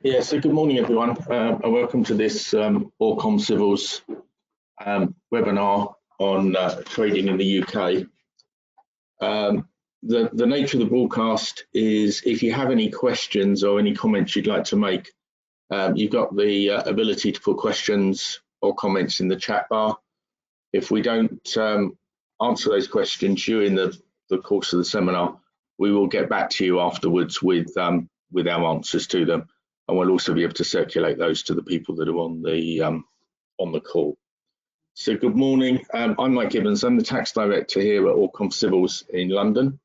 Yeah, so good morning, everyone, and welcome to this ORCOM CIVVALS webinar on trading in the UK. The nature of the broadcast is if you have any questions or any comments you'd like to make, you've got the ability to put questions or comments in the chat bar. If we don't answer those questions during the course of the seminar, we will get back to you afterwards with our answers to them. And we'll also be able to circulate those to the people that are on the call. So good morning, I'm Mike Gibbons, I'm the Tax Director here at ORCOM CIVVALS in London.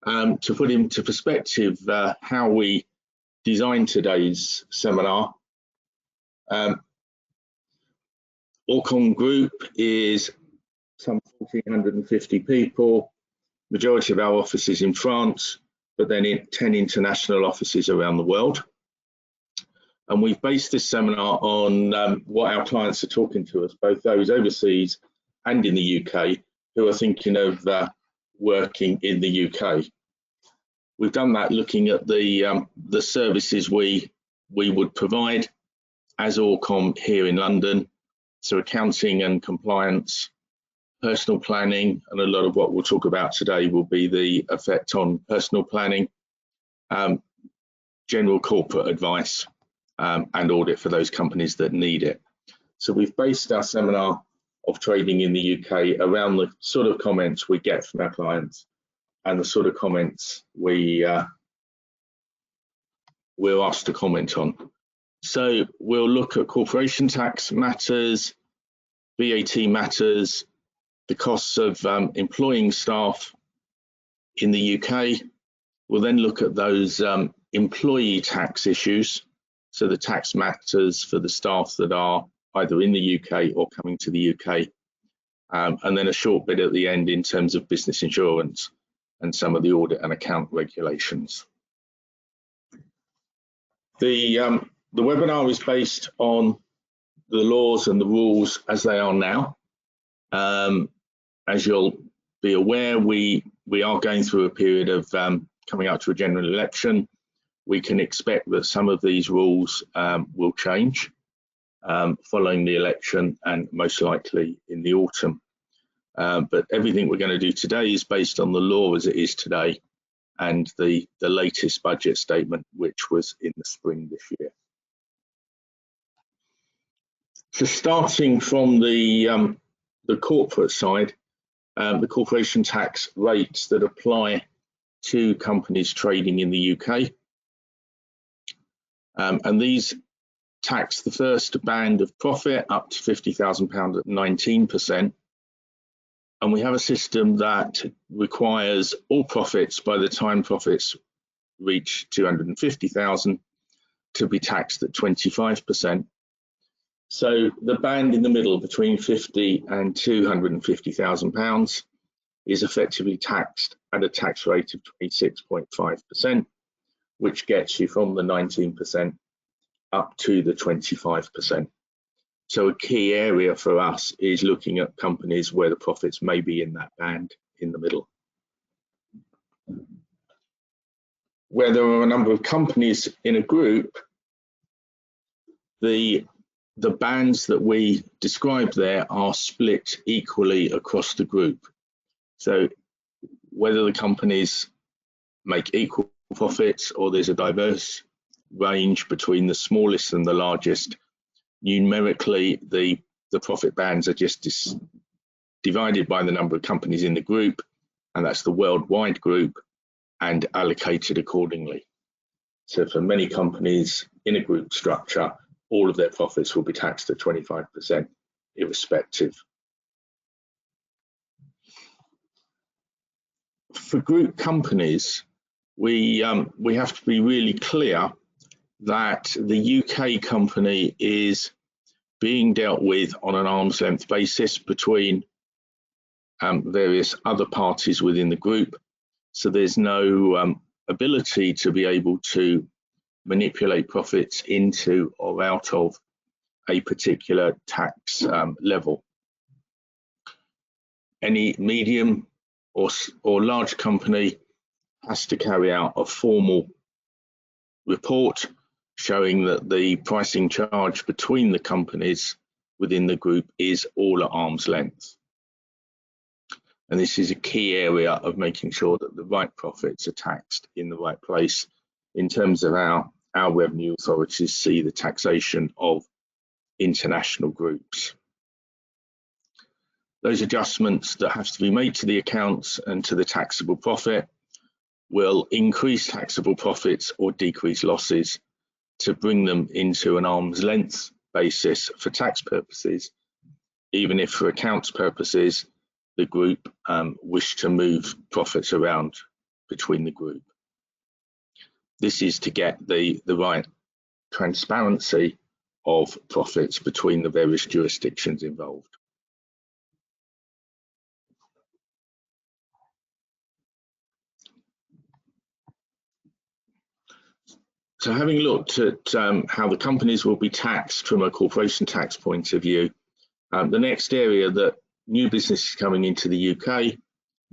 To put into perspective how we designed today's seminar, ORCOM Group is some 1,450 people, majority of our offices in France, but then 10 international offices around the world. And we've based this seminar on what our clients are talking to us, both those overseas and in the UK, who are thinking of working in the UK. We've done that looking at the services we would provide as ORCOM here in London, so accounting and compliance, personal planning, and a lot of what we'll talk about today will be the effect on personal planning, general corporate advice, and audit for those companies that need it. So we've based our seminar of trading in the UK around the sort of comments we get from our clients and the sort of comments we're asked to comment on. So we'll look at corporation tax matters, VAT matters, the costs of employing staff in the UK. We'll then look at those employee tax issues, so the tax matters for the staff that are either in the UK or coming to the UK, and then a short bit at the end in terms of business insurance and some of the audit and account regulations. The webinar is based on the laws and the rules as they are now. As you'll be aware, we are going through a period of coming up to a general election. We can expect that some of these rules will change following the election and most likely in the autumn. But everything we're going to do today is based on the law as it is today and the latest budget statement, which was in the spring this year. So starting from the corporate side, the corporation tax rates that apply to companies trading in the UK. And these tax the first band of profit up to £50,000 at 19%. And we have a system that requires all profits by the time profits reach 250,000 to be taxed at 25%. So the band in the middle between 50 and 250,000 pounds is effectively taxed at a tax rate of 26.5%. which gets you from the 19% up to the 25%. So a key area for us is looking at companies where the profits may be in that band in the middle. Where there are a number of companies in a group, the bands that we described there are split equally across the group. So whether the companies make equal profits or there's a diverse range between the smallest and the largest, numerically the profit bands are just divided by the number of companies in the group, and that's the worldwide group, and allocated accordingly. So for many companies in a group structure, all of their profits will be taxed at 25% irrespective. For group companies, we have to be really clear that the UK company is being dealt with on an arm's length basis between various other parties within the group. So there's no ability to be able to manipulate profits into or out of a particular tax level. Any medium or large company has to carry out a formal report showing that the pricing charge between the companies within the group is all at arm's length. And this is a key area of making sure that the right profits are taxed in the right place in terms of our revenue authorities see the taxation of international groups. Those adjustments that have to be made to the accounts and to the taxable profit will increase taxable profits or decrease losses to bring them into an arm's length basis for tax purposes, even if for accounts purposes the group wish to move profits around between the group. This is to get the right transparency of profits between the various jurisdictions involved. So having looked at how the companies will be taxed from a corporation tax point of view, the next area that new businesses coming into the UK,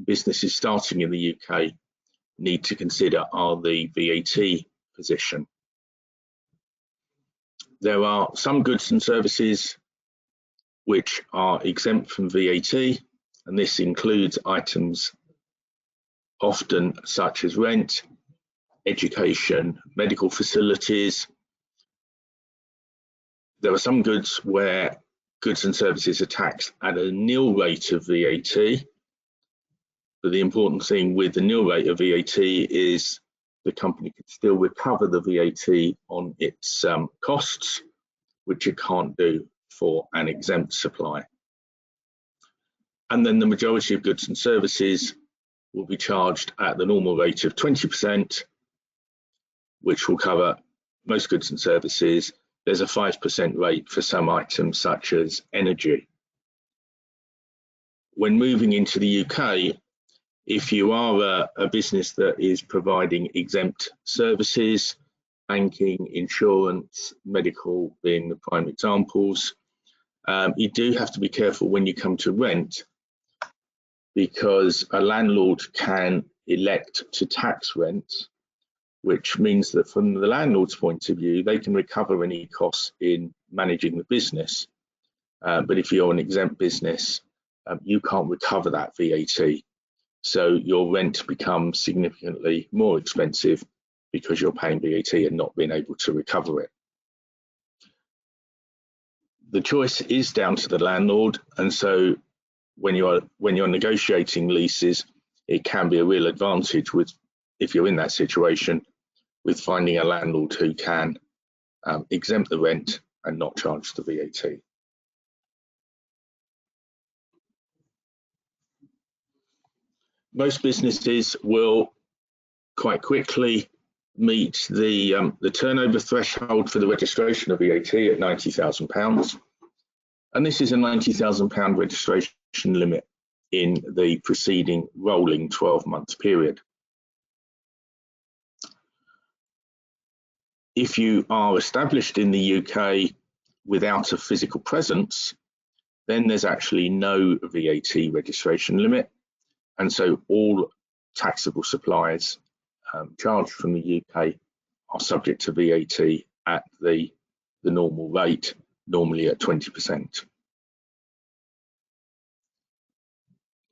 businesses starting in the UK, need to consider are the VAT position. There are some goods and services which are exempt from VAT, and this includes items often such as rent, education, medical facilities. There are some goods where goods and services are taxed at a nil rate of VAT. But the important thing with the nil rate of VAT is the company can still recover the VAT on its costs, which it can't do for an exempt supply. And then the majority of goods and services will be charged at the normal rate of 20%, which will cover most goods and services. There's a 5% rate for some items such as energy. When moving into the UK, if you are a business that is providing exempt services, banking, insurance, medical being the prime examples, you do have to be careful when you come to rent, because a landlord can elect to tax rent, which means that from the landlord's point of view, they can recover any costs in managing the business. But if you're an exempt business, you can't recover that VAT. So your rent becomes significantly more expensive because you're paying VAT and not being able to recover it. The choice is down to the landlord, and so when you're negotiating leases, it can be a real advantage if you're in that situation, with finding a landlord who can exempt the rent and not charge the VAT. Most businesses will quite quickly meet the turnover threshold for the registration of VAT at £90,000, and this is a £90,000 registration limit in the preceding rolling 12-month period. If you are established in the UK without a physical presence, then there's actually no VAT registration limit, and so all taxable supplies charged from the UK are subject to VAT at the normal rate, normally at 20%.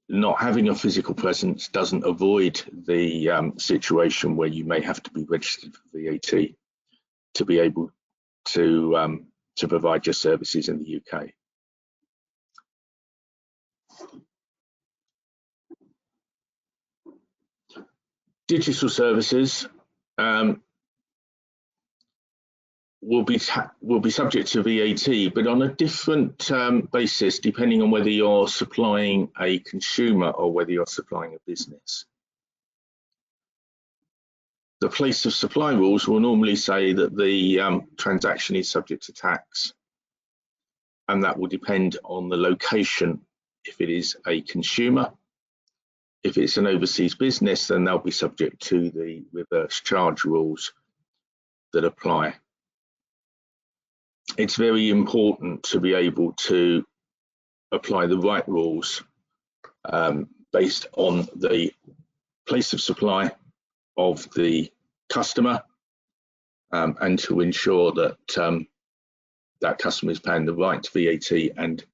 Not having a physical presence doesn't avoid the situation where you may have to be registered for VAT to be able to provide your services in the UK. Digital services will be subject to VAT, but on a different basis, depending on whether you're supplying a consumer or whether you're supplying a business. The place of supply rules will normally say that the transaction is subject to tax, and that will depend on the location. If it is a consumer, if it's an overseas business, then they'll be subject to the reverse charge rules that apply. It's very important to be able to apply the right rules based on the place of supply of the customer and to ensure that that customer is paying the right VAT and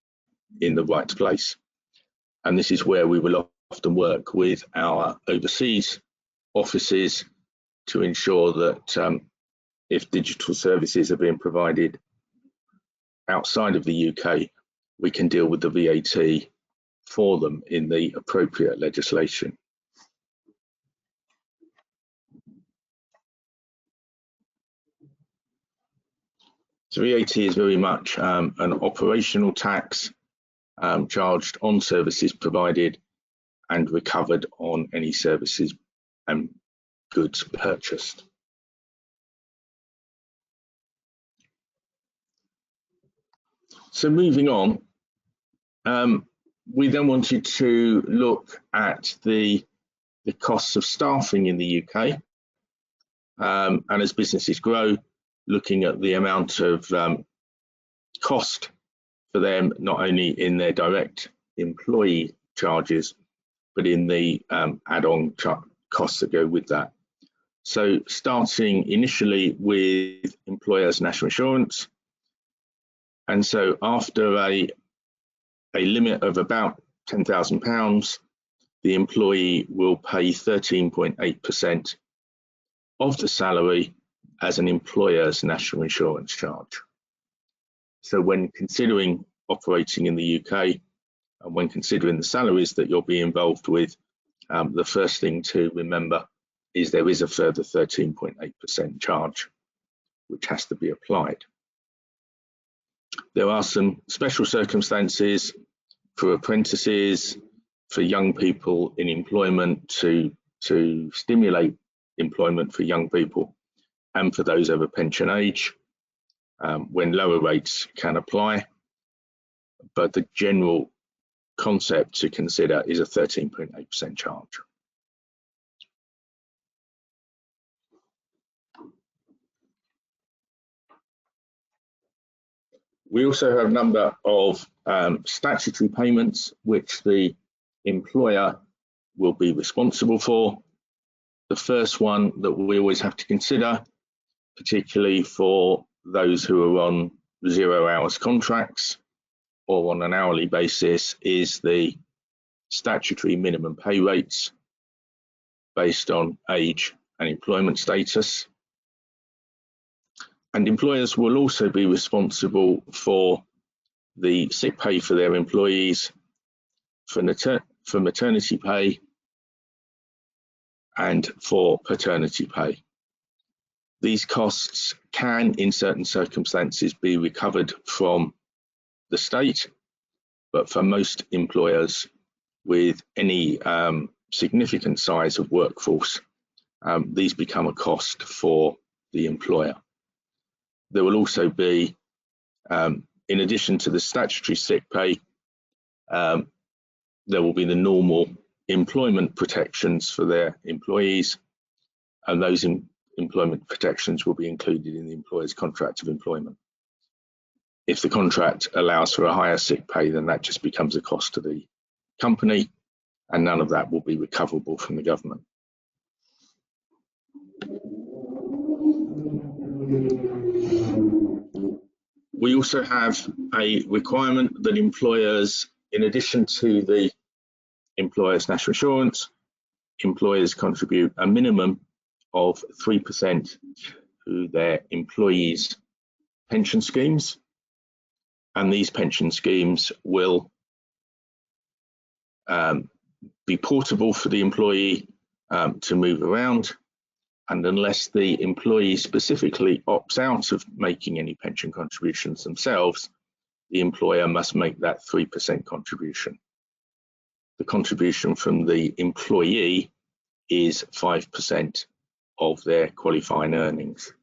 in the right place. And this is where we will often work with our overseas offices to ensure that if digital services are being provided outside of the UK, we can deal with the VAT for them in the appropriate legislation. So VAT is very much an operational tax charged on services provided and recovered on any services and goods purchased. So moving on, we then wanted to look at the costs of staffing in the UK, and as businesses grow, looking at the amount of cost for them, not only in their direct employee charges, but in the add-on costs that go with that. So starting initially with employers' national insurance, and so after a limit of about £10,000, the employee will pay 13.8% of the salary as an employer's national insurance charge. So when considering operating in the UK and when considering the salaries that you'll be involved with, the first thing to remember is there is a further 13.8% charge which has to be applied. There are some special circumstances for apprentices, for young people in employment to stimulate employment for young people and for those over pension age, when lower rates can apply. But the general concept to consider is a 13.8% charge. We also have a number of statutory payments which the employer will be responsible for. The first one that we always have to consider, particularly for those who are on 0 hours contracts or on an hourly basis, is the statutory minimum pay rates based on age and employment status. And employers will also be responsible for the sick pay for their employees, for maternity pay, and for paternity pay. These costs can, in certain circumstances, be recovered from the state, but for most employers with any significant size of workforce, these become a cost for the employer. There will also be, in addition to the statutory sick pay, there will be the normal employment protections for their employees, and those employment protections will be included in the employer's contract of employment. If the contract allows for a higher sick pay, then that just becomes a cost to the company, and none of that will be recoverable from the government. We also have a requirement that employers, in addition to the employer's national insurance, employers contribute a minimum of 3% to their employees' pension schemes, and these pension schemes will be portable for the employee to move around, and unless the employee specifically opts out of making any pension contributions themselves, the employer must make that 3% contribution. The contribution from the employee is 5% of their qualifying earnings.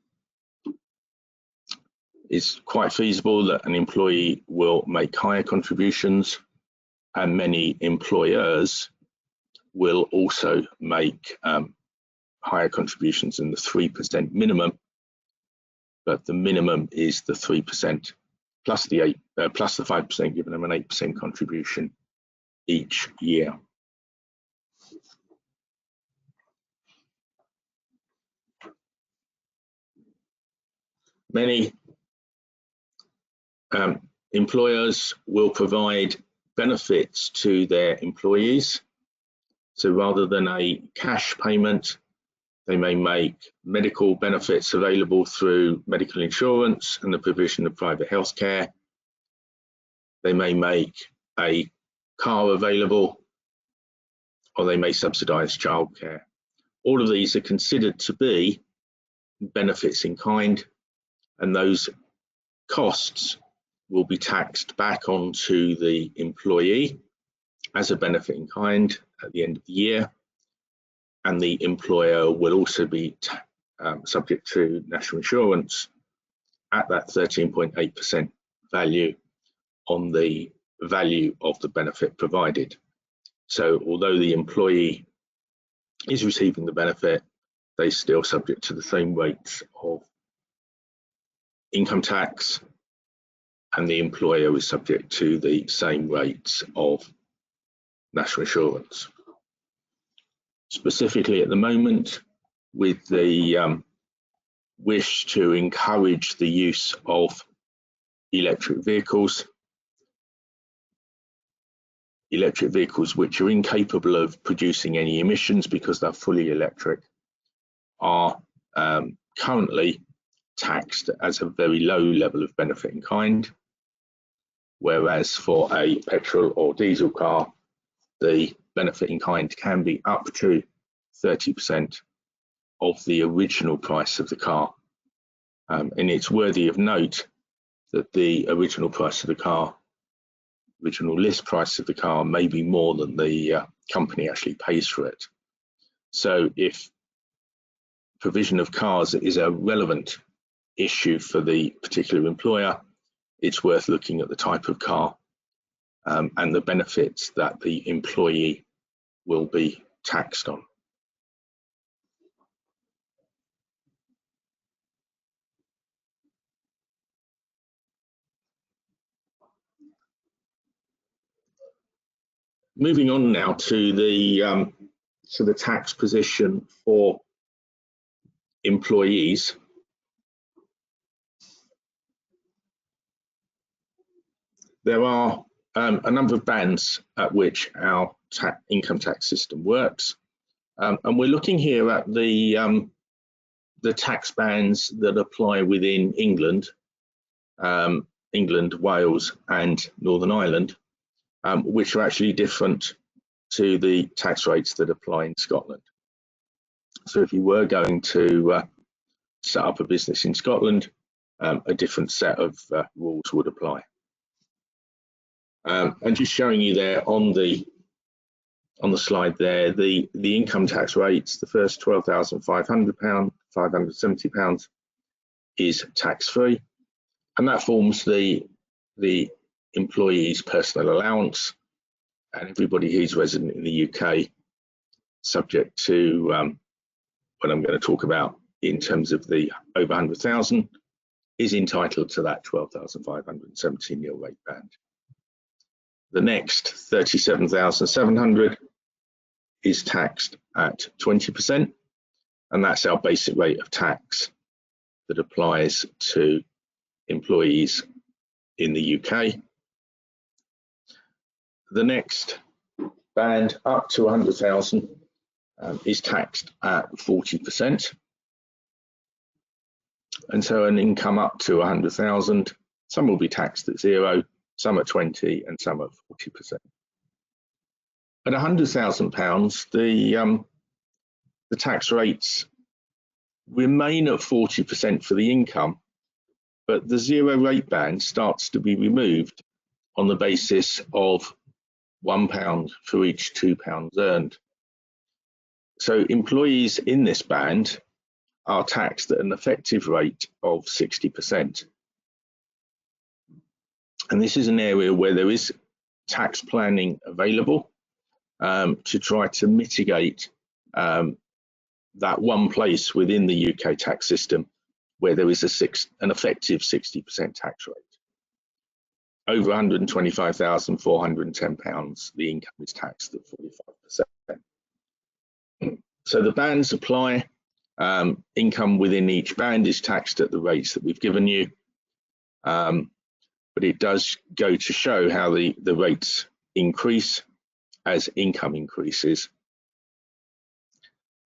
It's quite feasible that an employee will make higher contributions, and many employers will also make higher contributions than the 3% minimum, but the minimum is the 3% plus the 5%, giving them an 8% contribution each year. Many employers will provide benefits to their employees. So rather than a cash payment, they may make medical benefits available through medical insurance and the provision of private healthcare. They may make a car available, or they may subsidise childcare. All of these are considered to be benefits in kind, and those costs will be taxed back onto the employee as a benefit in kind at the end of the year, and the employer will also be subject to national insurance at that 13.8% value on the value of the benefit provided. So although the employee is receiving the benefit, they're still subject to the same rates of income tax, and the employer is subject to the same rates of national insurance. Specifically at the moment, with the wish to encourage the use of electric vehicles which are incapable of producing any emissions because they're fully electric, are currently taxed as a very low level of benefit in kind, whereas for a petrol or diesel car, the benefit in kind can be up to 30% of the original price of the car. And it's worthy of note that the original price of the car, original list price of the car, may be more than the company actually pays for it. So if provision of cars is a relevant issue for the particular employer, it's worth looking at the type of car and the benefits that the employee will be taxed on. Moving on now to the tax position for employees. There are a number of bands at which our income tax system works, and we're looking here at the tax bands that apply within England, Wales, and Northern Ireland, which are actually different to the tax rates that apply in Scotland. So if you were going to set up a business in Scotland, a different set of rules would apply. And just showing you there on the slide there, the income tax rates, the first £12,500, £570 is tax-free, and that forms the employee's personal allowance, and everybody who's resident in the UK, subject to what I'm going to talk about in terms of the over 100,000, is entitled to that 12,570 nil rate band. The next 37,700 is taxed at 20%, and that's our basic rate of tax that applies to employees in the UK. The next band up to 100,000 is taxed at 40%, and so an income up to 100,000, some will be taxed at 0, some at 20, and some at 40%. At £100,000, the tax rates remain at 40% for the income, but the 0 rate band starts to be removed on the basis of £1 for each £2 earned. So employees in this band are taxed at an effective rate of 60%. And this is an area where there is tax planning available to try to mitigate that one place within the UK tax system where there is an effective 60% tax rate. Over £125,410, the income is taxed at 45%. So the bands apply Income within each band is taxed at the rates that we've given you, but it does go to show how the rates increase as income increases.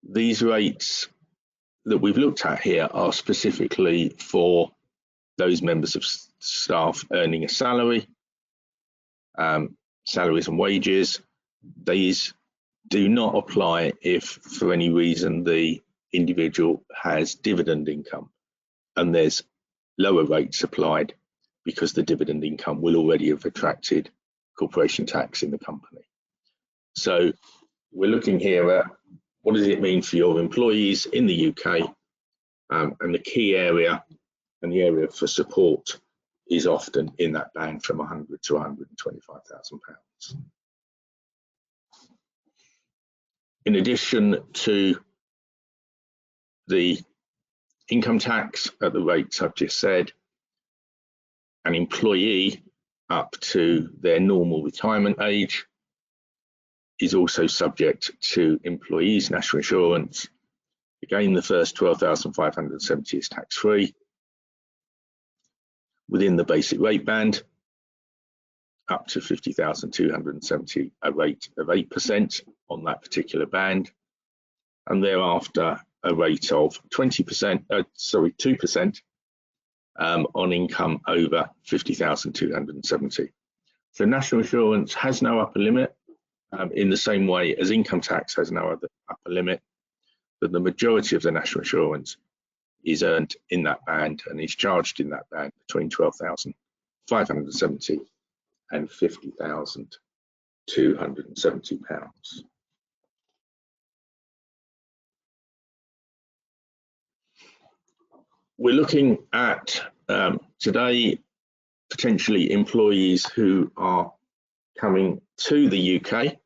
These rates that we've looked at here are specifically for those members of staff earning a salary, salaries and wages. These do not apply if for any reason the individual has dividend income, and there's lower rates applied because the dividend income will already have attracted corporation tax in the company. So we're looking here at what does it mean for your employees in the UK, and the key area and the area for support is often in that band from 100 to 125,000 pounds. In addition to the income tax at the rates I've just said, an employee up to their normal retirement age is also subject to employees' national insurance. Again, the first 12,570 is tax-free. Within the basic rate band, up to 50,270, a rate of 8% on that particular band, and thereafter a rate of 2% on income over 50,270. So national insurance has no upper limit, in the same way as income tax has no other upper limit, but the majority of the national insurance is earned in that band and is charged in that band between 12,570 and 50,270 pounds. We're looking at today potentially employees who are coming to the UK,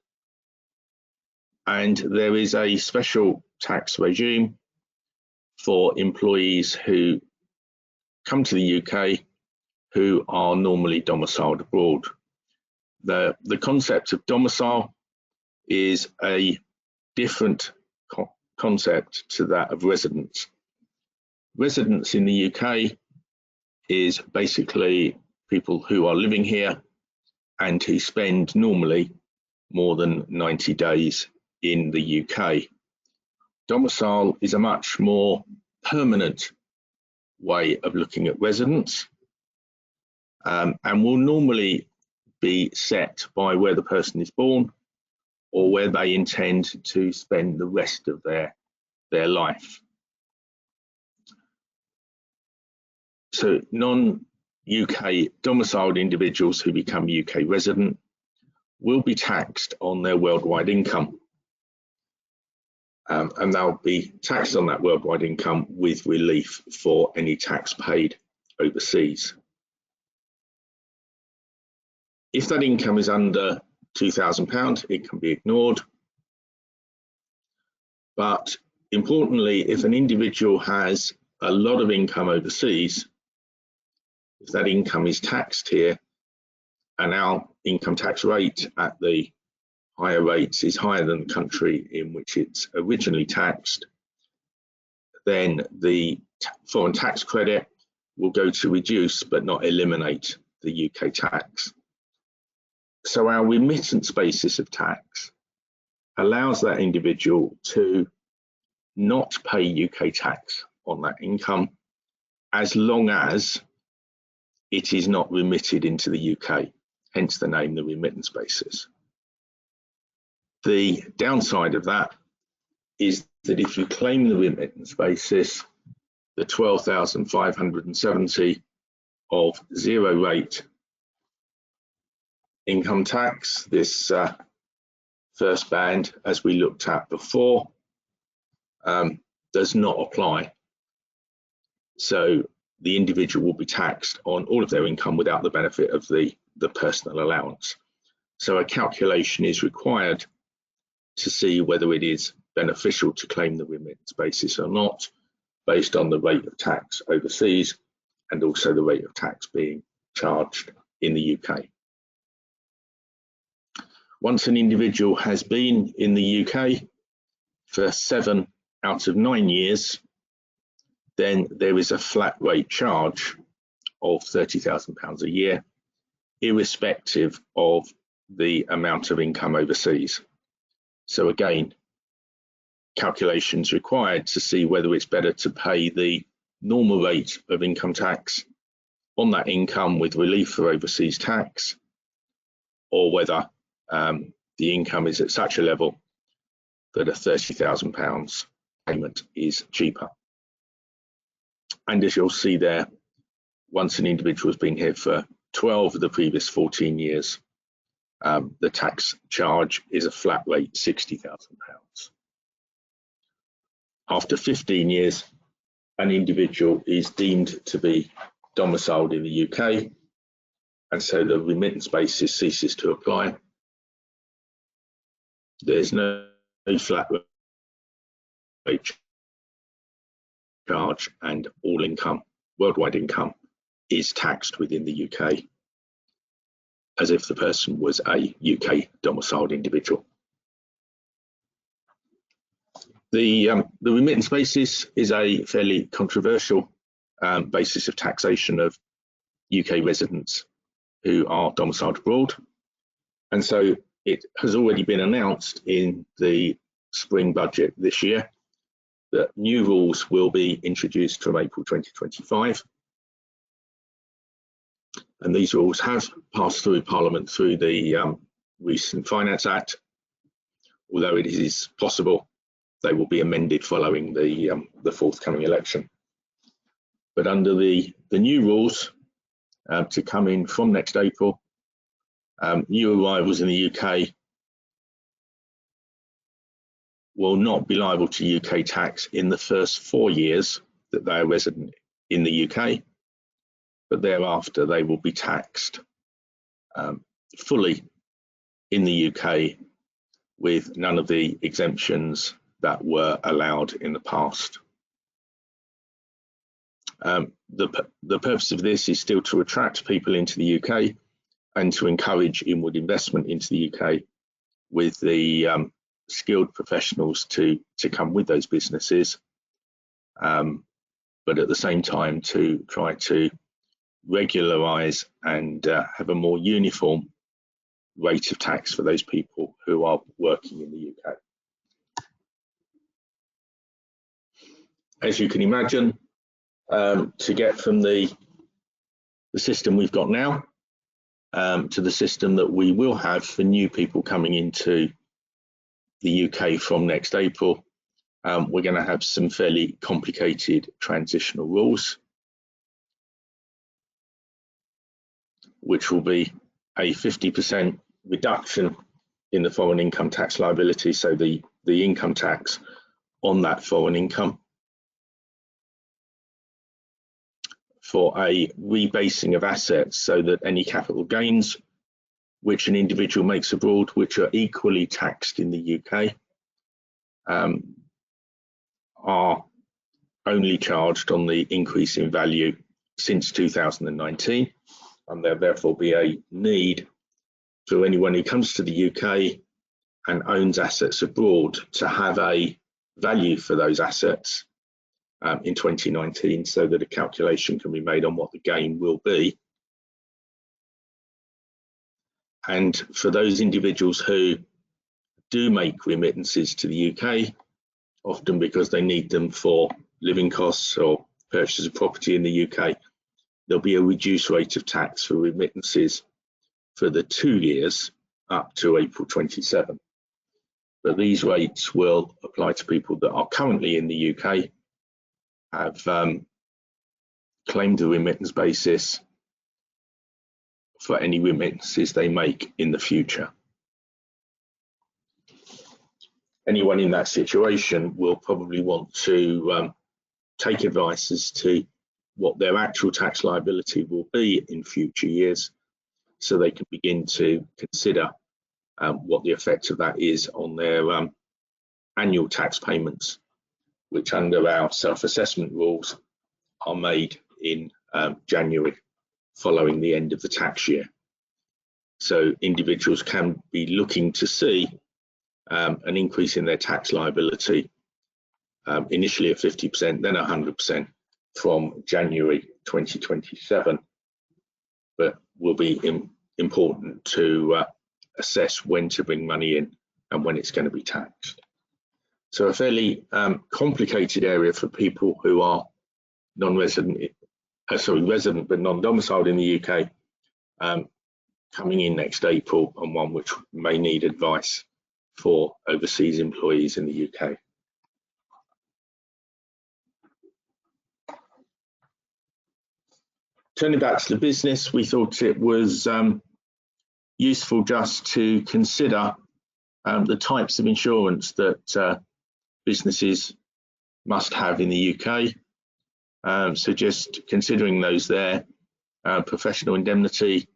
and there is a special tax regime for employees who come to the UK who are normally domiciled abroad. The concept of domicile is a different concept to that of residence. Residence in the UK is basically people who are living here and who spend normally more than 90 days in the UK. Domicile is a much more permanent way of looking at residence, and will normally be set by where the person is born or where they intend to spend the rest of their life. So non-UK domiciled individuals who become UK resident will be taxed on their worldwide income, and they'll be taxed on that worldwide income with relief for any tax paid overseas. If that income is under £2,000, it can be ignored. But importantly, if an individual has a lot of income overseas, if that income is taxed here and our income tax rate at the higher rates is higher than the country in which it's originally taxed, then the foreign tax credit will go to reduce but not eliminate the UK tax. So our remittance basis of tax allows that individual to not pay UK tax on that income as long as it is not remitted into the UK, hence the name, the remittance basis. The downside of that is that if you claim the remittance basis, the 12,570 of zero rate income tax, this first band, as we looked at before, does not apply. So the individual will be taxed on all of their income without the benefit of the personal allowance. So a calculation is required to see whether it is beneficial to claim the remittance basis or not, based on the rate of tax overseas and also the rate of tax being charged in the UK. Once an individual has been in the UK for 7 out of 9 years, then there is a flat rate charge of £30,000 a year, irrespective of the amount of income overseas. So again, calculations required to see whether it's better to pay the normal rate of income tax on that income with relief for overseas tax, or whether the income is at such a level that a £30,000 payment is cheaper. And as you'll see there, once an individual has been here for 12 of the previous 14 years, the tax charge is a flat rate £60,000. After 15 years, an individual is deemed to be domiciled in the UK, and so the remittance basis ceases to apply. There's no flat rate charge, and all income, worldwide income, is taxed within the UK as if the person was a UK domiciled individual. The remittance basis is a fairly controversial basis of taxation of UK residents who are domiciled abroad, and so it has already been announced in the spring budget this year that new rules will be introduced from April 2025, and these rules have passed through Parliament through the recent Finance Act, although it is possible they will be amended following the forthcoming election. But under the new rules to come in from next April, new arrivals in the UK will not be liable to UK tax in the first 4 years that they are resident in the UK, but thereafter they will be taxed fully in the UK with none of the exemptions that were allowed in the past. The purpose of this is still to attract people into the UK and to encourage inward investment into the UK with the skilled professionals to come with those businesses, but at the same time to try to regularise and have a more uniform rate of tax for those people who are working in the UK. As you can imagine, to get from the system we've got now to the system that we will have for new people coming into the UK from next April, we're going to have some fairly complicated transitional rules, which will be a 50% reduction in the foreign income tax liability, so the income tax on that foreign income, for a rebasing of assets so that any capital gains which an individual makes abroad, which are equally taxed in the UK, are only charged on the increase in value since 2019, and there therefore be a need for anyone who comes to the UK and owns assets abroad to have a value for those assets in 2019, so that a calculation can be made on what the gain will be. And for those individuals who do make remittances to the UK, often because they need them for living costs or purchase of property in the UK, there'll be a reduced rate of tax for remittances for the 2 years up to April 27. But these rates will apply to people that are currently in the UK, have claimed a remittance basis for any remittances they make in the future. Anyone in that situation will probably want to take advice as to what their actual tax liability will be in future years, so they can begin to consider what the effect of that is on their annual tax payments, which under our self-assessment rules are made in January following the end of the tax year. So individuals can be looking to see an increase in their tax liability initially at 50%, then 100% from January 2027, but will be important to assess when to bring money in and when it's going to be taxed. So a fairly complicated area for people who are non-resident, resident but non-domiciled in the UK, coming in next April, and one which may need advice for overseas employees in the UK. Turning back to the business, we thought it was useful just to consider the types of insurance that businesses must have in the UK. So just considering those there, professional indemnity,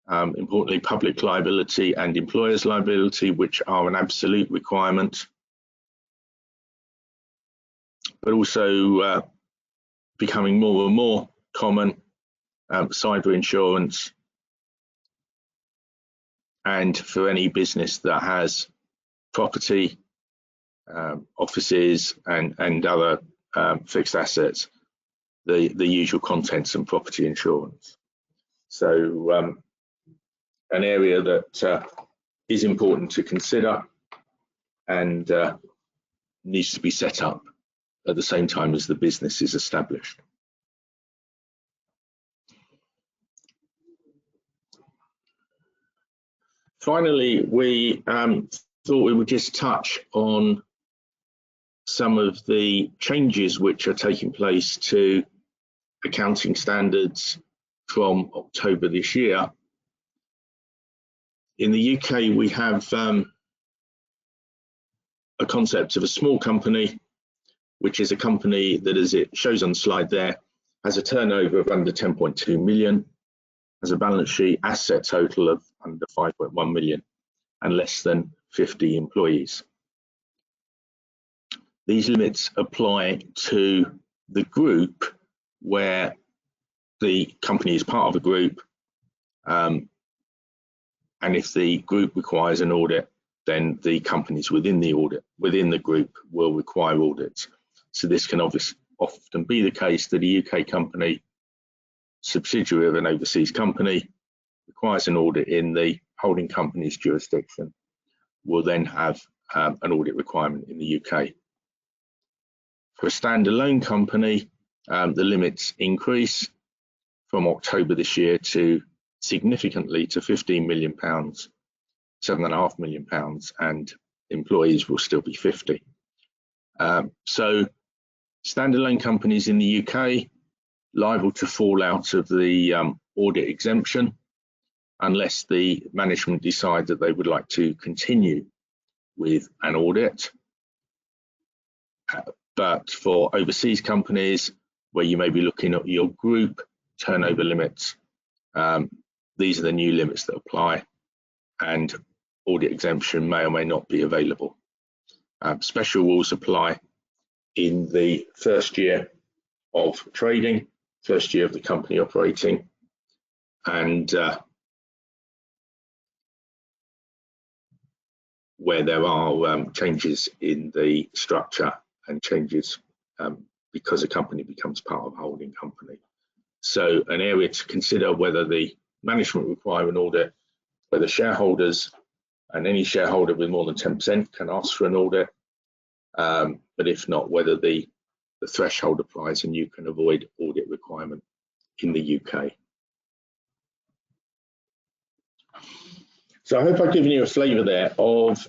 importantly public liability and employers liability, which are an absolute requirement, but also becoming more and more common, cyber insurance, and for any business that has property, offices and other fixed assets, the usual contents and property insurance. So an area that is important to consider and needs to be set up at the same time as the business is established. Finally, we thought we would just touch on some of the changes which are taking place to accounting standards from October this year. In the UK, we have a concept of a small company, which is a company that, as it shows on the slide there, has a turnover of under 10.2 million, has a balance sheet asset total of under 5.1 million and less than 50 employees. These limits apply to the group where the company is part of a group, and if the group requires an audit, then the companies within the group will require audits. So this can often be the case that a UK company, subsidiary of an overseas company, requires an audit in the holding company's jurisdiction, will then have an audit requirement in the UK. For a standalone company, the limits increase from October this year to significantly to £15 million, £7.5 million, and employees will still be 50. So standalone companies in the UK liable to fall out of the audit exemption unless the management decide that they would like to continue with an audit. But for overseas companies where you may be looking at your group turnover limits, these are the new limits that apply, and audit exemption may or may not be available. Special rules apply in the first year of trading, first year of the company operating, and where there are changes in the structure and changes because a company becomes part of a holding company. So an area to consider whether the management require an audit, whether shareholders and any shareholder with more than 10% can ask for an audit, but if not, whether the threshold applies and you can avoid audit requirement in the UK. So I hope I've given you a flavour there of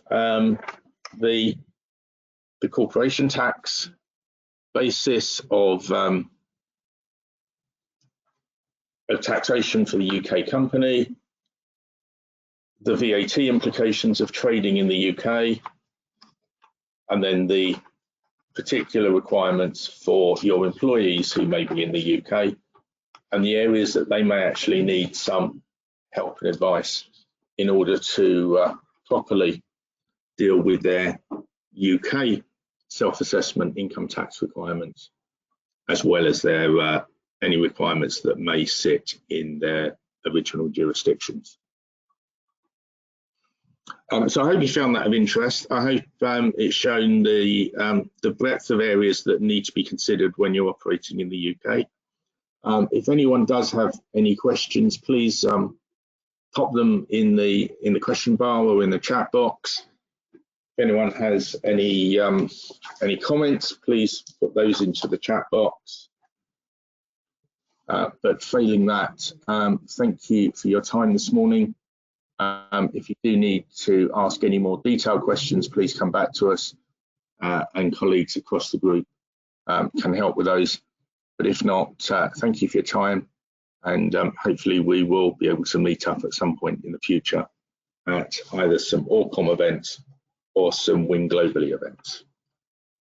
the corporation tax basis of taxation for the UK company, the VAT implications of trading in the UK, and then the particular requirements for your employees who may be in the UK, and the areas that they may actually need some help and advice in order to properly deal with their UK self-assessment income tax requirements, as well as their any requirements that may sit in their original jurisdictions. So I hope you found that of interest. I hope it's shown the breadth of areas that need to be considered when you're operating in the UK. If anyone does have any questions, please pop them in the question bar or in the chat box. If anyone has any comments, please put those into the chat box. But failing that, thank you for your time this morning. If you do need to ask any more detailed questions, please come back to us, and colleagues across the group can help with those. But if not, thank you for your time, and hopefully we will be able to meet up at some point in the future at either some ORCOM events or some Wing Globally events.